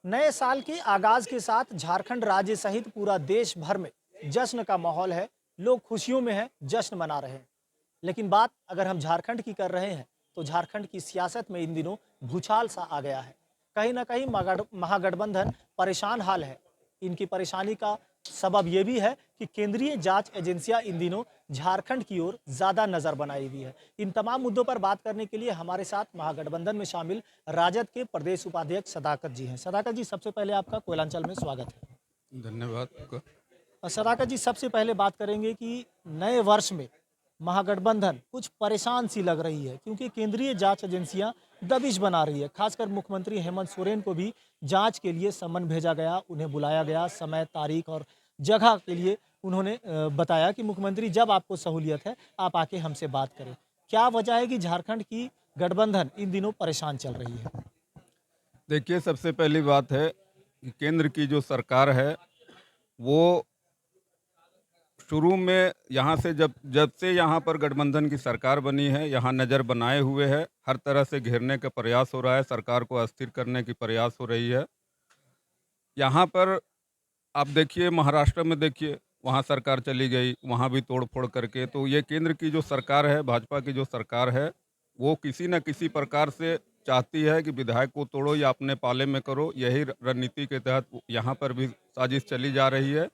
नए साल के आगाज के साथ झारखंड राज्य सहित पूरा देश भर में जश्न का माहौल है। लोग खुशियों में हैं, जश्न मना रहे हैं। लेकिन बात अगर हम झारखंड की कर रहे हैं तो झारखंड की सियासत में इन दिनों भूचाल सा आ गया है। कहीं ना कहीं महागठबंधन परेशान हाल है। इनकी परेशानी का सबब यह भी है कि केंद्रीय जांच एजेंसियां इन दिनों झारखंड की ओर ज्यादा नजर बनाई हुई है। इन तमाम मुद्दों पर बात करने के लिए हमारे साथ महागठबंधन में शामिल राजद के प्रदेश उपाध्यक्ष सदाकत जी हैं। सदाकत जी, सबसे पहले आपका कोयलांचल में स्वागत है। धन्यवाद आपका। सदाकत जी, सबसे पहले बात करेंगे कि नए वर्ष में महागठबंधन कुछ परेशान सी लग रही है क्योंकि केंद्रीय जांच एजेंसियां दबिश बना रही है। खासकर मुख्यमंत्री हेमंत सोरेन को भी जांच के लिए सम्मन भेजा गया, उन्हें बुलाया गया। समय, तारीख और जगह के लिए उन्होंने बताया कि मुख्यमंत्री जब आपको सहूलियत है आप आके हमसे बात करें। क्या वजह है कि झारखंड की गठबंधन इन दिनों परेशान चल रही है? देखिए, सबसे पहली बात है कि केंद्र की जो सरकार है, वो शुरू में यहाँ से जब जब से यहाँ पर गठबंधन की सरकार बनी है, यहाँ नज़र बनाए हुए है। हर तरह से घेरने का प्रयास हो रहा है, सरकार को अस्थिर करने की प्रयास हो रही है। यहाँ पर आप देखिए, महाराष्ट्र में देखिए, वहाँ सरकार चली गई, वहाँ भी तोड़-फोड़ करके। तो ये केंद्र की जो सरकार है, भाजपा की जो सरकार है, वो किसी न किसी प्रकार से चाहती है कि विधायक को तोड़ो या अपने पाले में करो। यही रणनीति के तहत यहाँ पर भी साजिश चली जा रही है।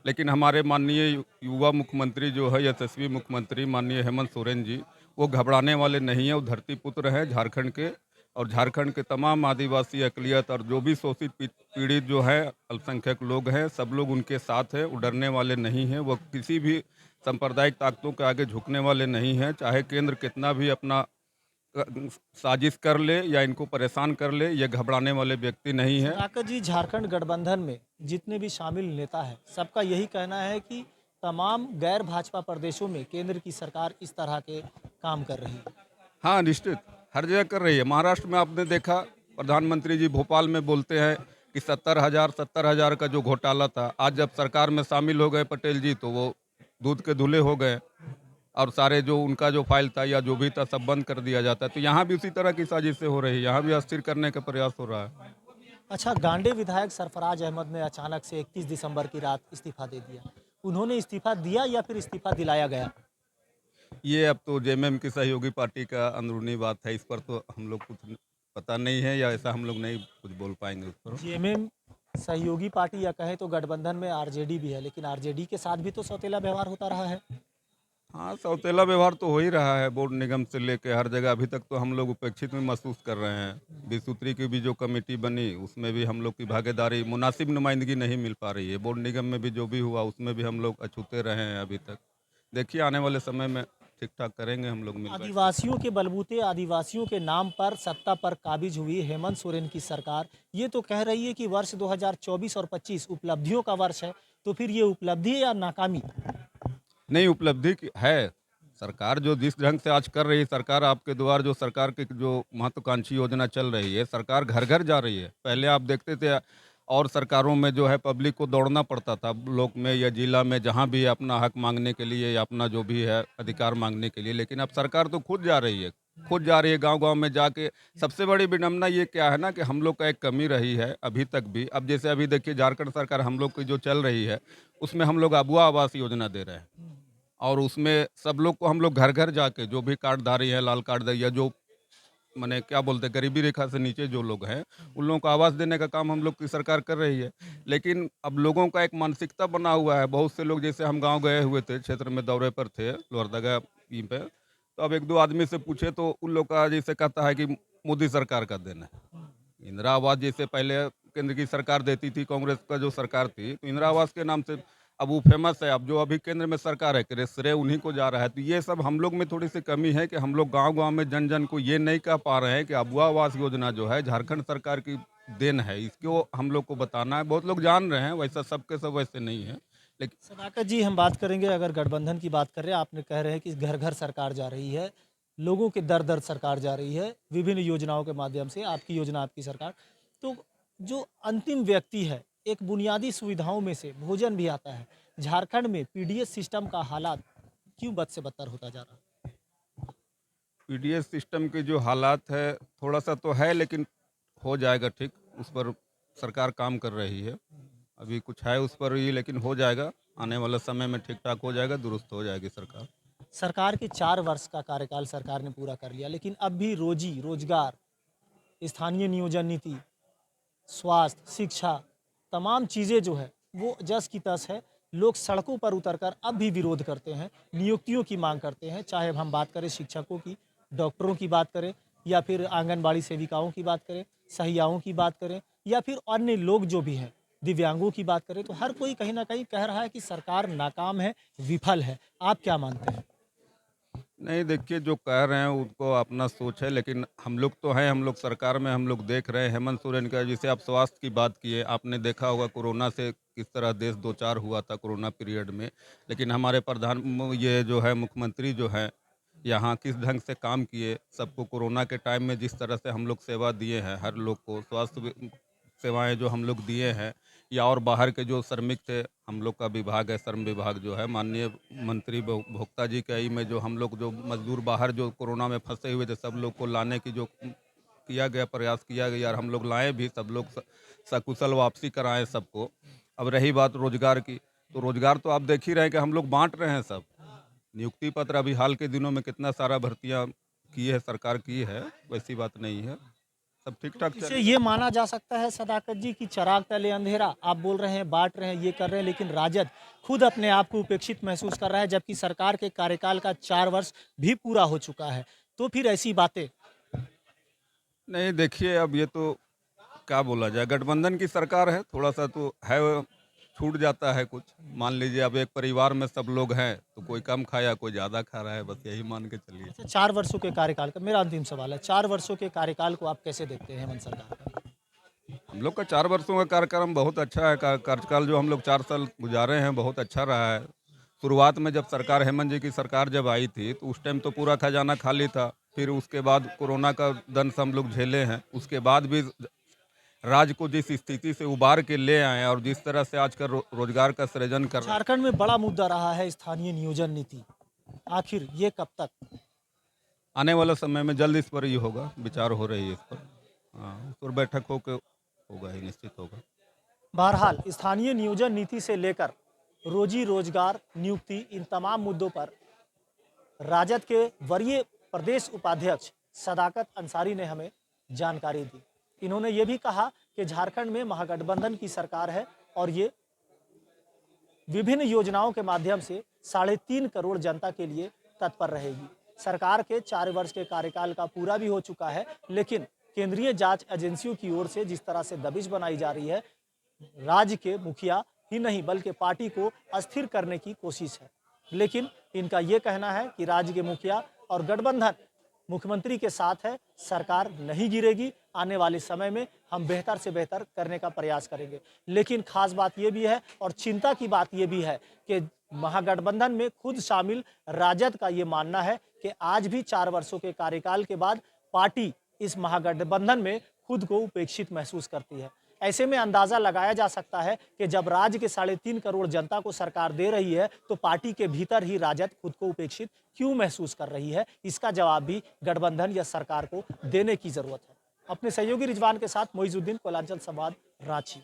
लेकिन हमारे माननीय युवा मुख्यमंत्री जो है, यशस्वी मुख्यमंत्री माननीय हेमंत सोरेन जी, वो घबराने वाले नहीं हैं। वो धरती पुत्र हैं झारखंड के, और झारखंड के तमाम आदिवासी अक़लियत और जो भी शोषित पीड़ित जो है अल्पसंख्यक लोग हैं, सब लोग उनके साथ हैं। वो डरने वाले नहीं हैं। वो किसी भी सांप्रदायिक ताकतों के आगे झुकने वाले नहीं हैं। चाहे केंद्र कितना भी अपना अ, साजिश कर ले या इनको परेशान कर ले, ये घबराने वाले व्यक्ति नहीं हैं। सदाकत जी, झारखंड गठबंधन में जितने भी शामिल नेता हैं, सबका यही कहना है कि तमाम गैर भाजपा प्रदेशों में केंद्र की सरकार इस तरह के काम कर रही है। हाँ, निश्चित, हर जगह कर रही है। महाराष्ट्र में आपने देखा, प्रधानमंत्री जी भोपाल में बोलते हैं कि 70,000 का जो घोटाला था, आज जब सरकार में शामिल हो गए पटेल जी, तो वो दूध के धुले हो गए, और सारे जो उनका जो फाइल था या जो भी था सब बंद कर दिया जाता है। तो यहाँ भी उसी तरह की साजिशें हो रही है, यहाँ भी अस्थिर करने का प्रयास हो रहा है। अच्छा, गांडे विधायक सरफराज अहमद ने अचानक से 31 दिसंबर की रात इस्तीफा दे दिया। उन्होंने इस्तीफा दिया या फिर इस्तीफा दिलाया गया? ये अब तो जेएमएम की सहयोगी पार्टी का अंदरूनी बात है, इस पर तो हम लोग कुछ पता नहीं है, या ऐसा हम लोग नहीं कुछ बोल पाएंगे उस पर। जेएमएम सहयोगी पार्टी, या कहें तो गठबंधन में आरजेडी भी है, लेकिन आरजेडी के साथ भी तो सौतेला व्यवहार होता रहा है। हाँ, सौतेला व्यवहार तो हो ही रहा है, बोर्ड निगम से लेके हर जगह। अभी तक तो हम लोग उपेक्षित में महसूस कर रहे हैं। 20 सूत्री की भी जो कमेटी बनी, उसमें भी हम लोग की भागीदारी, मुनासिब नुमाइंदगी नहीं मिल पा रही है। बोर्ड निगम में भी जो भी हुआ, उसमें भी हम लोग अछूते रहे हैं अभी तक। देखिए, आने वाले समय में ठीक ठाक करेंगे हम लोग मिल बैठ के। आदिवासियों के बलबूते, आदिवासियों के नाम पर सत्ता पर काबिज हुई हेमंत सोरेन की सरकार ये तो कह रही है कि वर्ष 2024 और 25 उपलब्धियों का वर्ष है। तो फिर ये उपलब्धि है या नाकामी? नहीं, उपलब्धि है। सरकार जो जिस ढंग से आज कर रही है, सरकार आपके द्वार जो सरकार की जो महत्वाकांक्षी योजना चल रही है, सरकार घर घर जा रही है। पहले आप देखते थे, और सरकारों में जो है पब्लिक को दौड़ना पड़ता था ब्लॉक में या जिला में, जहाँ भी अपना हक मांगने के लिए या अपना जो भी है अधिकार मांगने के लिए। लेकिन अब सरकार तो खुद जा रही है, खुद जा रही है गांव गांव में जाके। सबसे बड़ी विडम्बना ये क्या है ना, कि हम लोग का एक कमी रही है अभी तक भी। अब जैसे अभी देखिए, झारखंड सरकार हम लोग की जो चल रही है, उसमें हम लोग अबुआ आवास योजना दे रहे हैं, और उसमें सब लोग को हम लोग घर घर जाके, जो भी कार्डधारी है, लाल कार्ड या जो माने क्या बोलते हैं, गरीबी रेखा से नीचे जो लोग हैं, उन लोगों को आवास देने का काम हम लोग की सरकार कर रही है। लेकिन अब लोगों का एक मानसिकता बना हुआ है। बहुत से लोग, जैसे हम गांव गए हुए थे, क्षेत्र में दौरे पर थे, लोहरदगा ई पे, तो अब एक दो आदमी से पूछे तो उन लोग का जैसे कहता है कि मोदी सरकार का देन है। इंदिरा आवास जैसे पहले केंद्र की सरकार देती थी, कांग्रेस का जो सरकार थी, तो इंदिरा आवास के नाम से अब वो फेमस है। अब जो अभी केंद्र में सरकार है, श्रेय उन्हीं को जा रहा है। तो ये सब हम लोग में थोड़ी सी कमी है कि हम लोग गांव-गांव में जन जन को ये नहीं कह पा रहे हैं कि अबुआ आवास योजना जो है झारखंड सरकार की देन है। इसको हम लोग को बताना है। बहुत लोग जान रहे हैं, वैसा सबके सब वैसे नहीं है, लेकिन सदाकत जी, हम बात करेंगे, अगर गठबंधन की बात करें, आपने कह रहे हैं कि घर घर सरकार जा रही है, लोगों के दर दर सरकार जा रही है विभिन्न योजनाओं के माध्यम से, आपकी योजना, आपकी सरकार। तो जो अंतिम व्यक्ति है, एक बुनियादी सुविधाओं में से भोजन भी आता है। झारखंड में पीडीएस सिस्टम का हालात क्यों बद से बदतर होता जा रहा है? पीडीएस सिस्टम के जो हालात है, थोड़ा सा तो है, लेकिन हो जाएगा ठीक। उस पर सरकार काम कर रही है। अभी कुछ है उस पर ही, लेकिन हो जाएगा, आने वाला समय में ठीक ठाक हो जाएगा, दुरुस्त हो जाएगी सरकार। सरकार के 4 वर्ष का कार्यकाल सरकार ने पूरा कर लिया, लेकिन अब भी रोजी रोजगार, स्थानीय नियोजन नीति, स्वास्थ्य, शिक्षा, तमाम चीज़ें जो है वो जस की तस है। लोग सड़कों पर उतरकर अब भी विरोध करते हैं, नियुक्तियों की मांग करते हैं, चाहे हम बात करें शिक्षकों की, डॉक्टरों की बात करें, या फिर आंगनबाड़ी सेविकाओं की बात करें, सहियाओं की बात करें, या फिर अन्य लोग जो भी हैं, दिव्यांगों की बात करें, तो हर कोई कहीं ना कहीं कह रहा है कि सरकार नाकाम है, विफल है। आप क्या मानते हैं? नहीं, देखिए, जो कह रहे हैं उनको अपना सोच है, लेकिन हम लोग तो हैं, हम लोग सरकार में हम लोग देख रहे हैं हेमंत सोरेन का, जैसे आप स्वास्थ्य की बात किए, आपने देखा होगा कोरोना से किस तरह देश दो चार हुआ था कोरोना पीरियड में। लेकिन हमारे ये जो है मुख्यमंत्री जो है यहाँ किस ढंग से काम किए, सबको कोरोना के टाइम में जिस तरह से हम लोग सेवा दिए हैं, हर लोग को सेवाएं जो हम लोग दिए हैं, या और बाहर के जो श्रमिक थे, हम लोग का विभाग है, श्रम विभाग जो है, माननीय मंत्री भोक्ता जी के ही में जो हम लोग जो मजदूर बाहर जो कोरोना में फंसे हुए थे, सब लोग को लाने की जो किया गया, प्रयास किया गया, और हम लोग लाए भी, सब लोग सकुशल वापसी कराएं सबको। अब रही बात रोजगार की, तो रोजगार तो आप देख ही रहे हैं कि हम लोग बांट रहे हैं सब। नियुक्ति पत्र अभी हाल के दिनों में कितना सारा भर्तियां की है, सरकार की है, वैसी बात नहीं है, सब ठीक ठाक इसे चल। ये माना जा सकता है सदाकत जी कि चिराग तले अंधेरा, आप बोल रहे हैं बांट रहे हैं, ये कर रहे हैं, लेकिन राजद खुद अपने आप को उपेक्षित महसूस कर रहा है, जबकि सरकार के कार्यकाल का 4 वर्ष भी पूरा हो चुका है। तो फिर ऐसी बातें। नहीं, देखिए, अब ये तो क्या बोला जाए, गठबंधन की सरकार है, थोड़ा सा तो है, छूट जाता है कुछ। मान लीजिए अब एक परिवार में सब लोग हैं, तो कोई कम खाया, कोई ज़्यादा खा रहा है, बस यही मान के चलिए। अच्छा, 4 वर्षों के कार्यकाल का मेरा अंतिम सवाल है, 4 वर्षों के कार्यकाल को आप कैसे देखते हैं हेमंत सरकार का? हम लोग का 4 वर्षों का कार्यक्रम बहुत अच्छा है, कार्यकाल जो हम लोग 4 साल गुजारे हैं, बहुत अच्छा रहा है। शुरुआत में जब सरकार हेमंत जी की सरकार जब आई थी, तो उस टाइम तो पूरा खजाना खाली था। फिर उसके बाद कोरोना का दंश हम लोग झेले हैं, उसके बाद भी राज्य को जिस स्थिति से उबार के ले आए हैं, और जिस तरह से आजकल रोजगार का सृजन कर रहे हैं। झारखंड में बड़ा मुद्दा रहा है स्थानीय नियोजन नीति, आखिर ये कब तक? आने वाला समय में जल्द इस पर ही होगा, विचार हो रही है इस पर। हाँ, उस पर बैठक हो के होगा ही, निश्चित होगा। बहरहाल स्थानीय नियोजन नीति से लेकर रोजी रोजगार, नियुक्ति, इन तमाम मुद्दों पर राजद के वरीय प्रदेश उपाध्यक्ष सदाकत अंसारी ने हमें जानकारी दी। इन्होंने ये भी कहा कि झारखंड में महागठबंधन की सरकार है और ये विभिन्न योजनाओं के माध्यम से 3.5 करोड़ जनता के लिए तत्पर रहेगी। सरकार के 4 वर्ष के कार्यकाल का पूरा भी हो चुका है, लेकिन केंद्रीय जांच एजेंसियों की ओर से जिस तरह से दबिश बनाई जा रही है, राज्य के मुखिया ही नहीं बल्कि पार्टी को अस्थिर करने की कोशिश है। लेकिन इनका ये कहना है कि राज्य के मुखिया और गठबंधन मुख्यमंत्री के साथ है, सरकार नहीं गिरेगी, आने वाले समय में हम बेहतर से बेहतर करने का प्रयास करेंगे। लेकिन खास बात ये भी है और चिंता की बात ये भी है कि महागठबंधन में खुद शामिल राजद का ये मानना है कि आज भी 4 वर्षों के कार्यकाल के बाद पार्टी इस महागठबंधन में खुद को उपेक्षित महसूस करती है। ऐसे में अंदाजा लगाया जा सकता है कि जब राज्य के 3.5 करोड़ जनता को सरकार दे रही है, तो पार्टी के भीतर ही राजद खुद को उपेक्षित क्यों महसूस कर रही है, इसका जवाब भी गठबंधन या सरकार को देने की जरूरत है। अपने सहयोगी रिजवान के साथ मोइजुद्दीन, कोयलांचल संवाद, रांची।